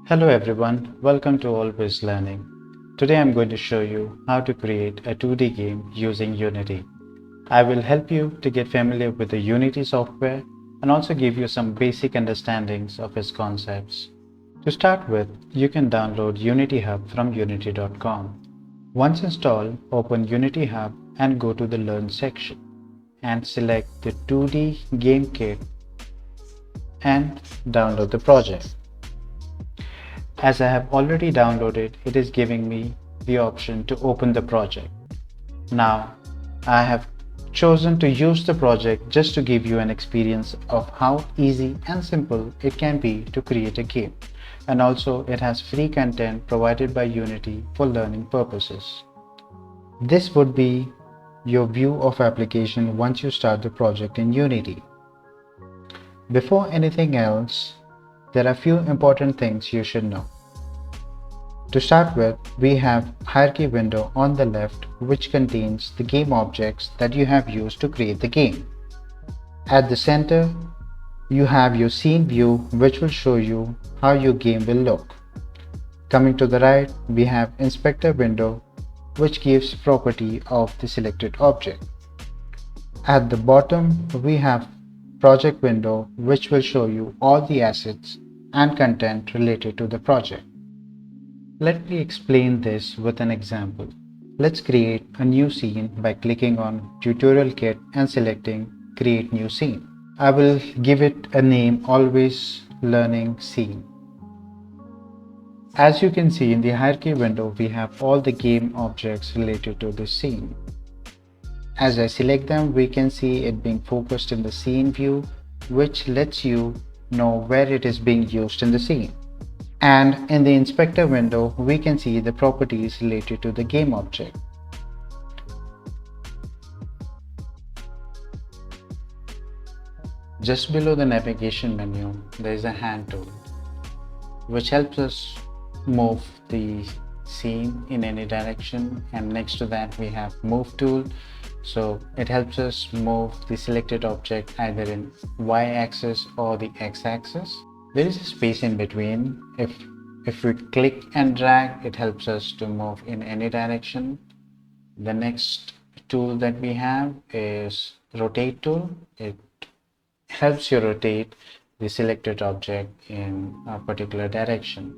Hello everyone, welcome to Always Learning. Today I'm going to show you how to create a 2D game using Unity. I will help you to get familiar with the Unity software and also give you some basic understandings of its concepts. To start with, you can download Unity Hub from unity.com. Once installed, open Unity Hub and go to the Learn section and select the 2D Game Kit and download the project. As I have already downloaded, it is giving me the option to open the project. Now, I have chosen to use the project just to give you an experience of how easy and simple it can be to create a game. And also, it has free content provided by Unity for learning purposes. This would be your view of application once you start the project in Unity. Before anything else, there are few important things you should know. To start with, we have hierarchy window on the left, which contains the game objects that you have used to create the game. At the center, you have your scene view, which will show you how your game will look. Coming to the right, we have inspector window, which gives property of the selected object. At the bottom, we have project window, which will show you all the assets and content related to the project. Let me explain this with an example. Let's create a new scene by clicking on Tutorial Kit and selecting Create New Scene. I will give it a name, Always Learning Scene. As you can see in the hierarchy window, we have all the game objects related to this scene. As I select them, we can see it being focused in the scene view, which lets you know where it is being used in the scene. And in the inspector window, we can see the properties related to the game object. Just below the navigation menu, there is a hand tool, which helps us move the scene in any direction, and next to that we have move tool. So it helps us move the selected object either in y-axis or the x-axis. There is a space in between. If we click and drag, it helps us to move in any direction. The next tool that we have is rotate tool. It helps you rotate the selected object in a particular direction.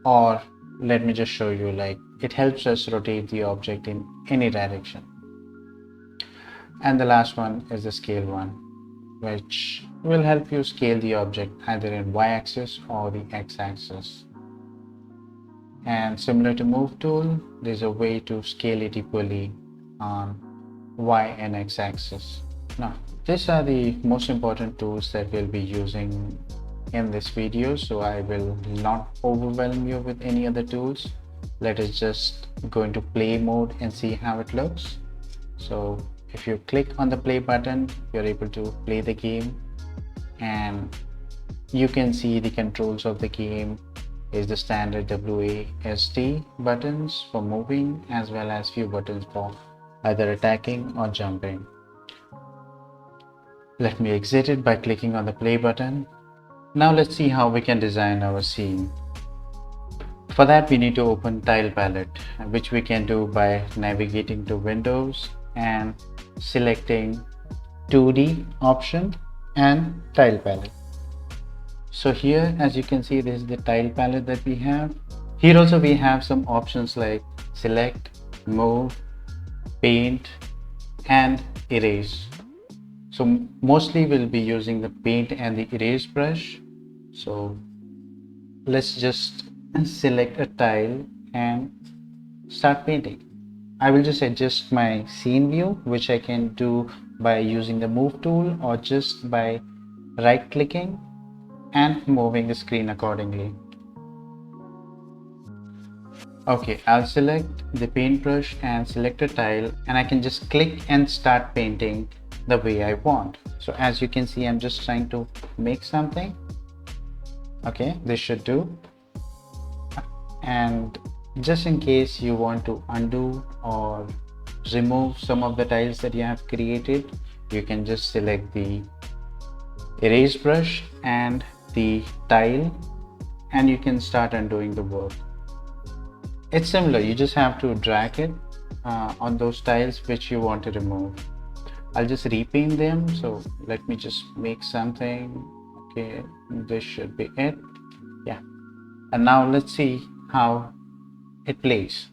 Or let me just show you, like, it helps us rotate the object in any direction. And the last one is the scale one, which will help you scale the object either in y-axis or the x-axis. And similar to move tool, there's a way to scale it equally on y and x-axis. Now, these are the most important tools that we'll be using in this video, so I will not overwhelm you with any other tools. Let us just go into play mode and see how it looks. So if you click on the play button, you're able to play the game, and you can see the controls of the game is the standard WASD buttons for moving, as well as few buttons for either attacking or jumping. Let me exit it by clicking on the play button. Now let's see how we can design our scene. For that, we need to open Tile Palette, which we can do by navigating to Windows and selecting 2D option and Tile Palette. So here, as you can see, this is the tile palette that we have. Here also we have some options like select, move, paint and erase. So mostly we'll be using the paint and the erase brush. So let's just select a tile and start painting. I will just adjust my scene view, which I can do by using the move tool or just by right clicking and moving the screen accordingly. Okay, I'll select the paintbrush and select a tile, and I can just click and start painting the way I want. So as you can see, I'm just trying to make something. Okay, this should do. And just in case you want to undo or remove some of the tiles that you have created, you can just select the erase brush and the tile and you can start undoing the work. It's similar, you just have to drag it on those tiles which you want to remove. I'll just repaint them, so let me just make something. Okay, this should be it. Yeah, and now let's see how it plays.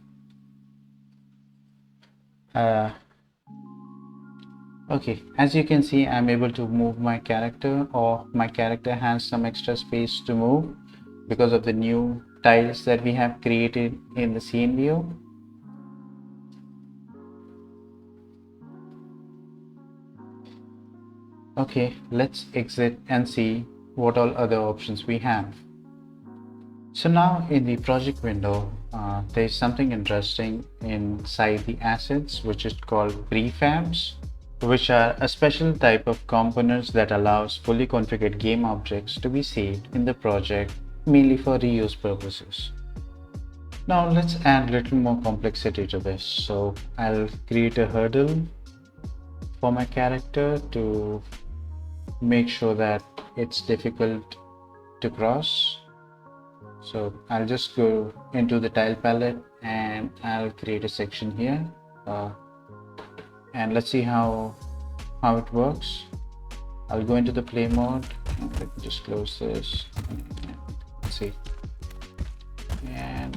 Okay, as you can see, I'm able to move my character, or my character has some extra space to move because of the new tiles that we have created in the scene view. Okay, let's exit and see what all other options we have. So now in the project window, there's something interesting inside the assets, which is called prefabs, which are a special type of components that allows fully configured game objects to be saved in the project, mainly for reuse purposes. Now let's add a little more complexity to this. So I'll create a hurdle for my character to make sure that it's difficult to cross. So I'll just go into the tile palette and I'll create a section here, and let's see how it works. I'll go into the play mode and let me just close this. Let's see, and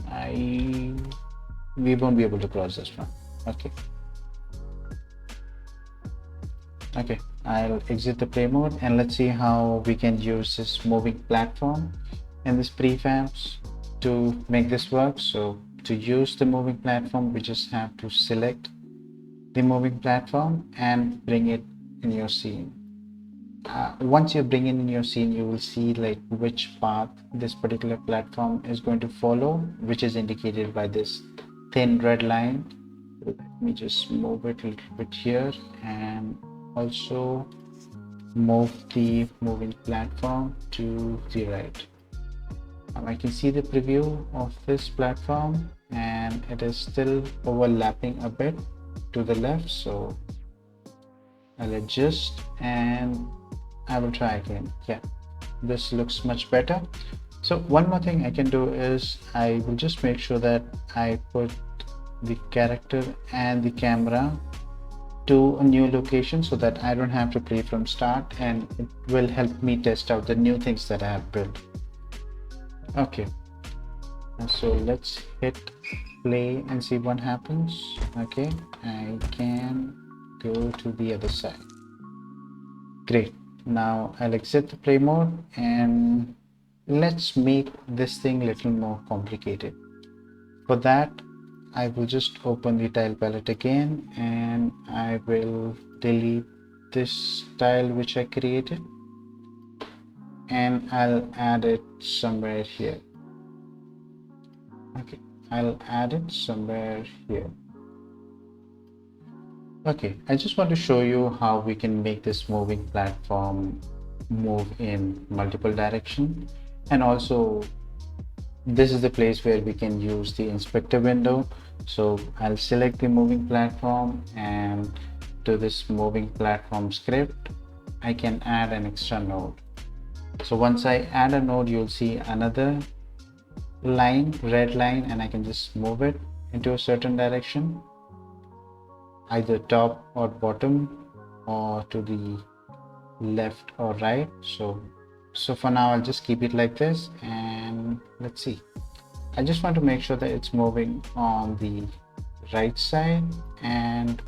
we won't be able to cross this one. Okay, I'll exit the play mode and let's see how we can use this moving platform and this prefabs to make this work. So to use the moving platform, we just have to select the moving platform and bring it in your scene. Once you bring it in your scene, you will see like which path this particular platform is going to follow, which is indicated by this thin red line. Let me just move it a little bit here and also move the moving platform to the right. I can see the preview of this platform and it is still overlapping a bit to the left, so I'll adjust and I will try again. Yeah, this looks much better. So one more thing I can do is I will just make sure that I put the character and the camera to a new location so that I don't have to play from start, and it will help me test out the new things that I have built. Okay, so let's hit play and see what happens. Okay, I can go to the other side. Great. Now I'll exit the play mode and let's make this thing a little more complicated. For that, I will just open the tile palette again and I will delete this tile which I created and I'll add it somewhere here. Okay, I'll add it somewhere here. Okay, I just want to show you how we can make this moving platform move in multiple directions, and also this is the place where we can use the inspector window. So I'll select the moving platform, and to this moving platform script I can add an extra node. So once I add a node, you'll see another line, red line, and I can just move it into a certain direction, either top or bottom or to the left or right. So for now I'll just keep it like this, and let's see. I just want to make sure that it's moving on the right side and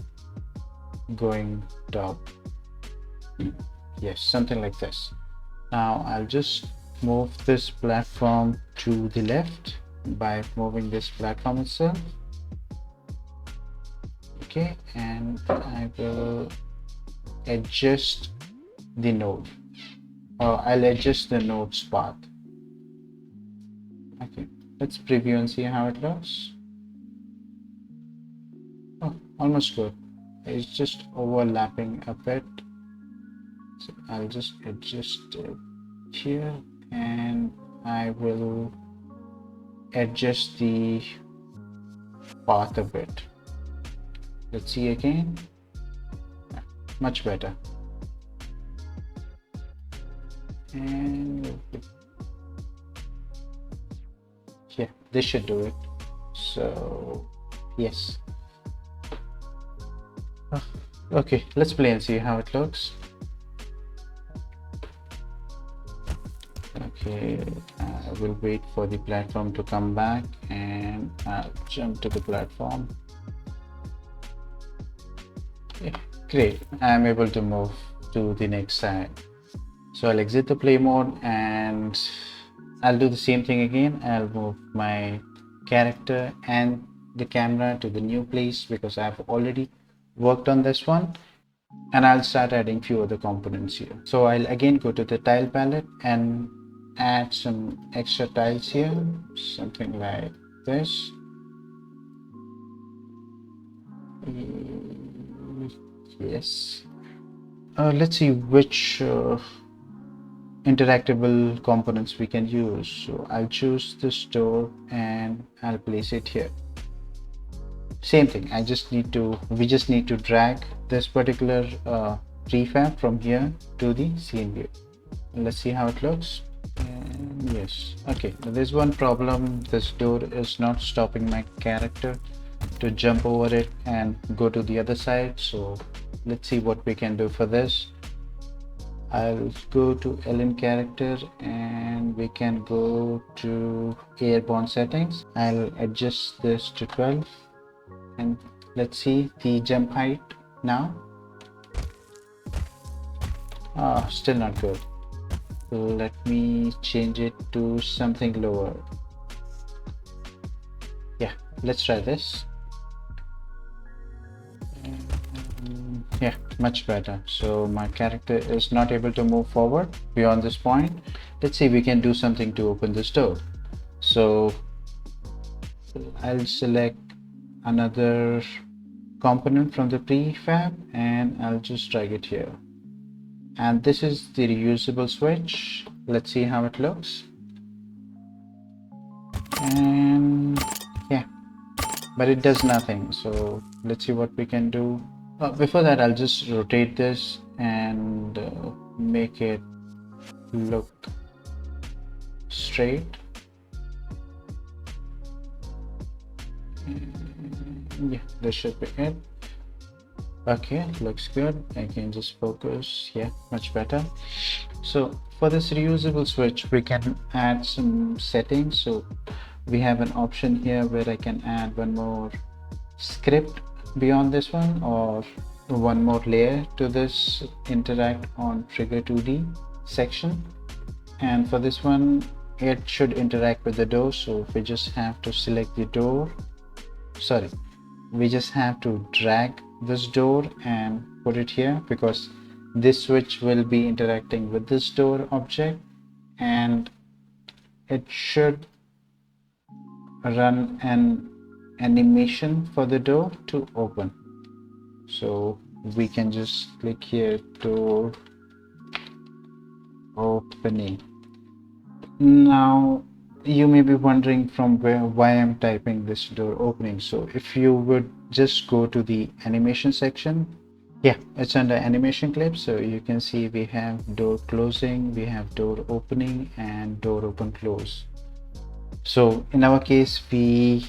going top. Yes, something like this. Now I'll just move this platform to the left by moving this platform itself. Okay, and I will adjust the node, or I'll adjust the node's path. Okay, let's preview and see how it looks. Oh, almost good. It's just overlapping a bit, so I'll just adjust it here and I will adjust the path a bit. Let's see again. Much better. And yeah, this should do it. So yes. Okay, let's play and see how it looks. Okay, I will wait for the platform to come back and I'll jump to the platform. Okay, great, I'm able to move to the next side. So I'll exit the play mode and I'll do the same thing again. I'll move my character and the camera to the new place because I've already worked on this one, and I'll start adding few other components here. So I'll again go to the tile palette and add some extra tiles here, something like this. Yes. Let's see which interactable components we can use. So I'll choose this door and I'll place it here. Same thing, we just need to drag this particular prefab from here to the scene view. Let's see how it looks. And yes, okay, there's one problem. This door is not stopping my character to jump over it and go to the other side. So let's see what we can do for this. I'll go to LN character and we can go to airborne settings. I'll adjust this to 12 and let's see the jump height now. Still not good. Let me change it to something lower. Yeah, let's try this. Yeah, much better. So my character is not able to move forward beyond this point. Let's see if we can do something to open this door. So I'll select another component from the prefab and I'll just drag it here. And this is the reusable switch. Let's see how it looks. And yeah, but it does nothing. So let's see what we can do. Before that, I'll just rotate this and make it look straight. Yeah, this should be it. Okay, looks good. I can just focus. Yeah, much better. So for this reusable switch, we can add some settings. So we have an option here where I can add one more script beyond this one, or one more layer to this interact on trigger 2D section. And for this one, it should interact with the door. So we just have to select the door. Sorry, we just have to drag this door and put it here because this switch will be interacting with this door object and it should run an animation for the door to open. So we can just click here, door opening. Now you may be wondering from why I'm typing this door opening. So if you would just go to the animation section, yeah, it's under animation clips. So you can see we have door closing, we have door opening and door open close. So in our case, we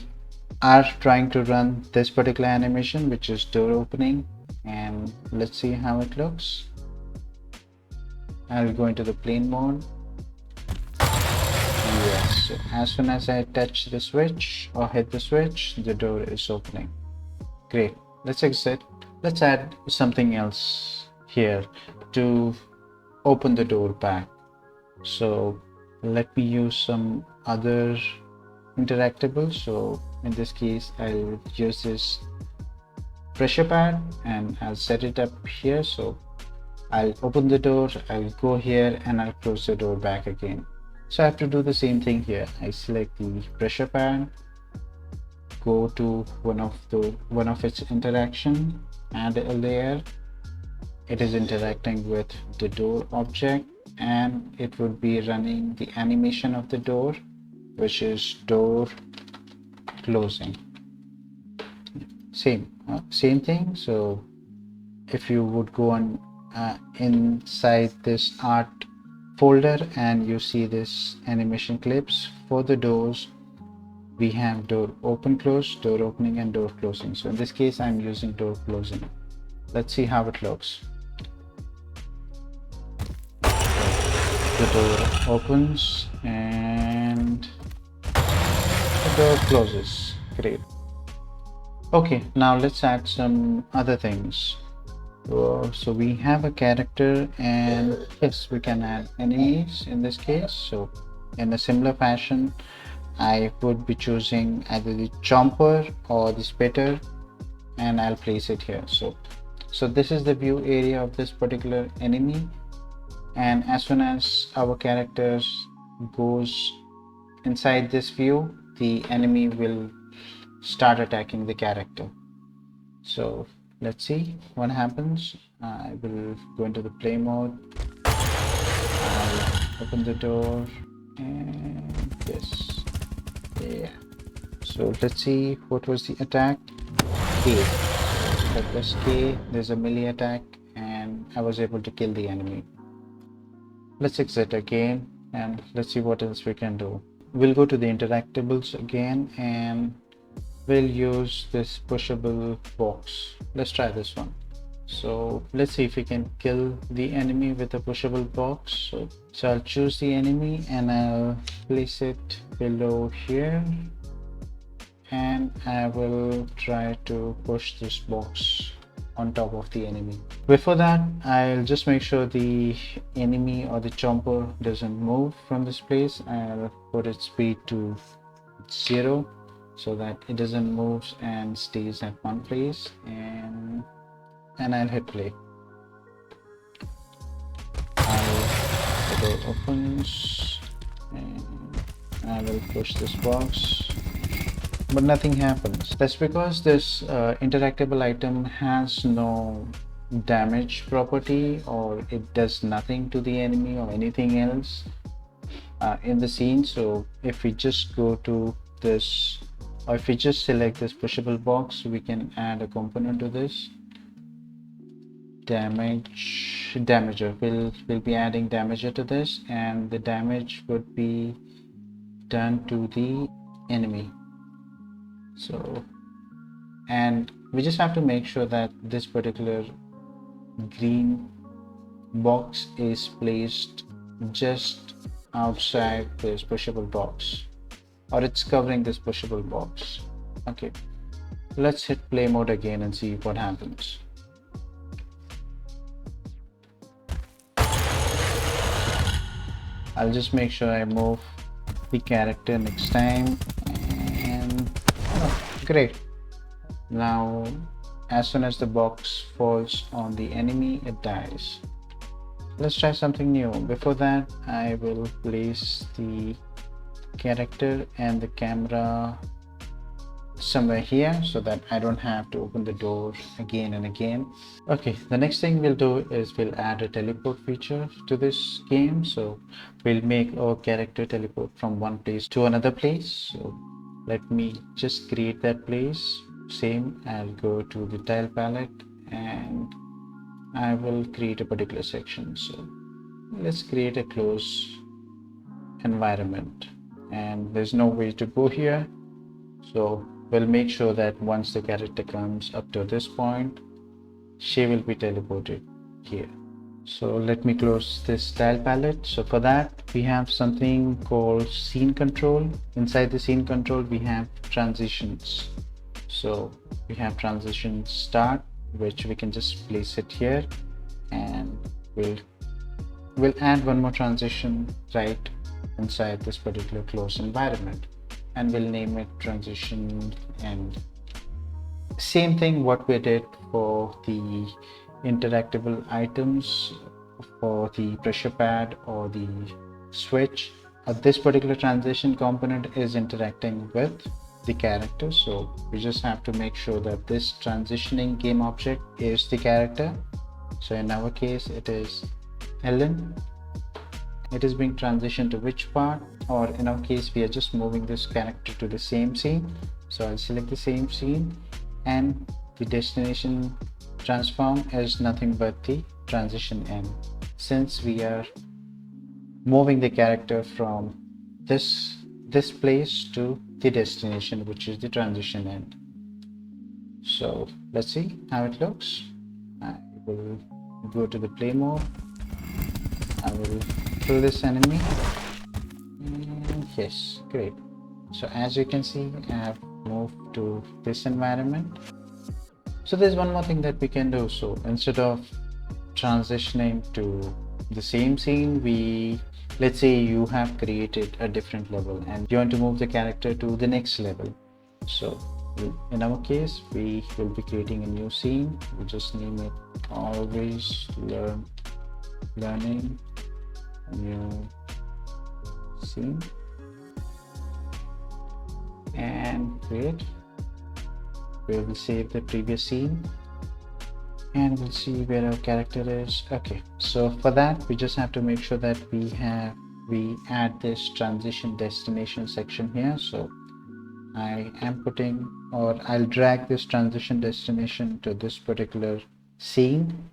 are trying to run this particular animation, which is door opening, and let's see how it looks. I'll go into the plane mode. Yes, so as soon as I touch the switch or hit the switch, the door is opening. Great, let's exit. Let's add something else here to open the door back. So let me use some other interactable. So in this case, I'll use this pressure pad and I'll set it up here. So I'll open the door, I'll go here and I'll close the door back again. So I have to do the same thing here. I select the pressure pad, go to one of its interaction, add a layer. It is interacting with the door object and it would be running the animation of the door, which is door closing. Same thing. So if you would go on inside this art folder and you see this animation clips for the doors, we have door open, close, door opening, and door closing. So in this case, I'm using door closing. Let's see how it looks. The door opens and the door closes. Great. Okay, now let's add some other things. So we have a character, and yes, we can add enemies in this case. So in a similar fashion, I would be choosing either the chomper or the spitter, and I'll place it here. So this is the view area of this particular enemy, and as soon as our characters goes inside this view, the enemy will start attacking the character. So let's see what happens. I will go into the play mode. I'll open the door and this. Yeah. So let's see what was the attack. K. That was K. There's a melee attack, and I was able to kill the enemy. Let's exit again and let's see what else we can do. We'll go to the interactables again and we'll use this pushable box. Let's try this one. So let's see if we can kill the enemy with a pushable box. So I'll choose the enemy and I'll place it below here, and I will try to push this box on top of the enemy. Before that, I'll just make sure the enemy or the chomper doesn't move from this place. I'll put its speed to 0 so that it doesn't move and stays at one place, and I'll hit play. The door opens and I will push this box, but nothing happens. That's because this interactable item has no damage property, or it does nothing to the enemy or anything else in the scene. So if we just go to this, or if we just select this pushable box, we can add a component to this. Damager. We'll be adding damager to this, and the damage would be done to the enemy. So, and we just have to make sure that this particular green box is placed just outside this pushable box, or it's covering this pushable box. Okay, let's hit play mode again and see what happens. I'll just make sure I move the character next time, and great. Now as soon as the box falls on the enemy, it dies. Let's try something new. Before that, I will place the character and the camera somewhere here so that I don't have to open the door again and again. Okay, the next thing we'll do is we'll add a teleport feature to this game. So we'll make our character teleport from one place to another place. So let me just create that place. Same, I'll go to the tile palette and I will create a particular section. So let's create a close environment, and there's no way to go here. So we'll make sure that once the character comes up to this point, she will be teleported here. So let me close this tile palette. So for that, we have something called scene control. Inside the scene control, we have transitions. So we have transition start, which we can just place it here, and we'll add one more transition right inside this particular closed environment, and we'll name it transition end. Same thing what we did for the interactable items, for the pressure pad or the switch. This particular transition component is interacting with the character, so we just have to make sure that this transitioning game object is the character. So in our case, it is Ellen. It is being transitioned to which part, or in our case, we are just moving this character to the same scene. So I'll select the same scene, and the destination transform is nothing but the transition end. Since we are moving the character from this this place to the destination, which is the transition end. So let's see how it looks. I will go to the play mode. I will kill this enemy. And yes, great. So as you can see, I have moved to this environment. So there's one more thing that we can do. So instead of transitioning to the same scene, let's say you have created a different level and you want to move the character to the next level. So in our case, we will be creating a new scene. We just name it Always Learning New Scene, and create. We will save the previous scene and we'll see where our character is. Okay, so for that we just have to make sure that we add this transition destination section here. So I am putting, or I'll drag this transition destination to this particular scene,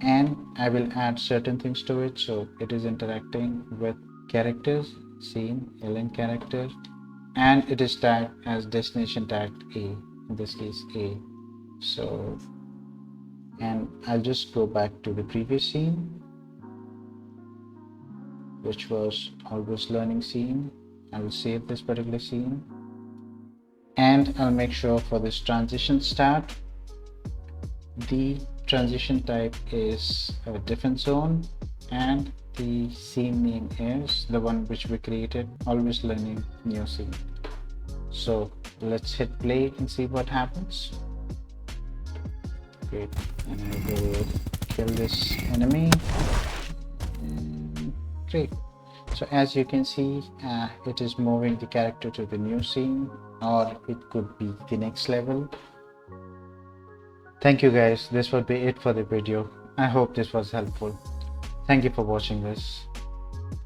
and I will add certain things to it. So it is interacting with characters, scene, alien character, and it is tagged as destination tagged A, in this case A. So, and I'll just go back to the previous scene, which was Always Learning scene. I will save this particular scene, and I'll make sure for this transition start, the transition type is a different zone, and the scene name is the one which we created, Always Learning New Scene. So let's hit play and see what happens. Great, and I will kill this enemy. Great. So as you can see, it is moving the character to the new scene, or it could be the next level. Thank you guys, this would be it for the video. I hope this was helpful. Thank you for watching this.